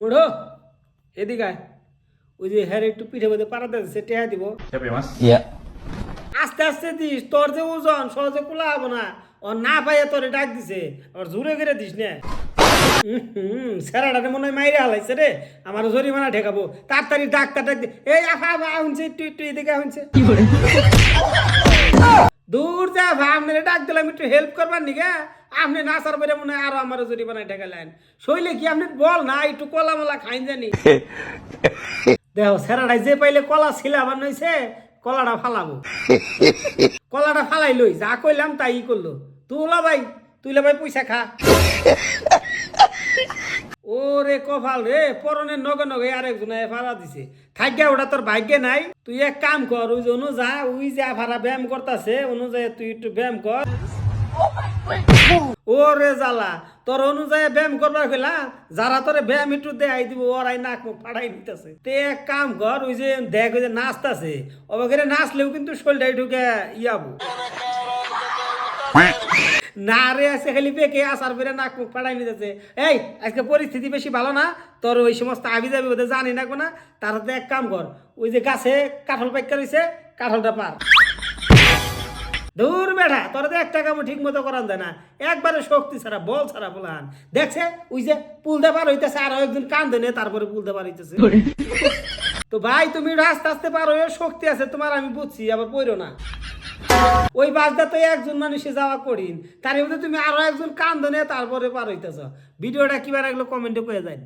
উঠো এদিকে আয়। ওই যে হ্যাঁ একটু পিঠে মধ্যে পাড়াতে দিচ্ছে টেহা দিব। Yeah. আস্তে আস্তে দিস, তোর যে ওজন সহজে কুলা হবো না। ও না পাইয়া তোরে ডাক দিছে, ওর জোরে করে দিস না। স্যারাটারে মনে হয় মাইরে হালাইছে রে, আমার জরিমানা ঠেকাবো। তাড়াতাড়ি ডাক্তার ডাক দি। এই আফা আফা শুনছে, একটু একটু এদিকে শুনছে। দূর যা ভাই, আপনার ডাক দিলাম একটু হেল্প করবার নিগা। আপনি না সার বেড়ে মনে হয় আরো আমার জরিমানায় ঠেকালেন। শৈলে কি আপনি বল না একটু কলা মলা খাইন জানি। দেখো স্যারাটাই যে পাইলে কলা ছিলাবার নইছে, কলাটা ফালাবো। কলাটা ফালাই লই, যা কইলাম তাই করলো। তুলা ভাই, তুইলা ভাই পয়সা খা। ওরে কপাল রে, পরনের নগে নগে আরেকজন ভাড়া দিছে। থাকবে ওটা তোর ভাগ্যে নাই। তুই এক কাম কর, ওই যে অনুযা ওই যে ভাড়া ব্যায়াম করতেছে, অনুযায়ী তুই একটু ব্যায়াম কর। ওরে জ্বালা, তোর অনুযায়ী ব্যায়াম করবার গেলাম, যারা তোরে ব্যায়াম একটু দেয় দিব, ওরাই নাক মুখ ফাটাই দিতেছে। তে এক কাম কর, ওই যে দেখ ওই যে নাচতেছে, অবাকে নাচলেও কিন্তু শরীরটাই ঢুকে ইয়াবো। না রে, আছে খালি বেঁকে আসার পরে নাক মুখ ফাটাই নিতেছে। এই আজকে পরিস্থিতি বেশি ভালো না, তোর ওই সমস্ত আবি যাবি ওদের জানি না কোনা। তার এক কাম কর, ওই যে গাছে কাঁঠাল পাইকা রয়েছে, কাঁঠালটা পার। দূর বেড়া, তোরা তো একটা কামও ঠিক মতো করান যায় না, একবারে শক্তি ছাড়া বল ছাড়া বলান। দেখছে ওই যে পুলতে পার হইতেছে, আর একজন কান দেনে তারপরে পুলতে পার হইতেছে। তো ভাই তুমি আস্তে আস্তে পার হয়ে, শক্তি আছে তোমার আমি বুঝছি, আবার পড়ো না। ওই বাসটা তো একজন মানুষে যাওয়া করিন, তার মধ্যে তুমি আরো একজন কান দেনে তারপরে পার হইতেছ। ভিডিওটা কিবার লাগলো কমেন্টে কয়ে যায়।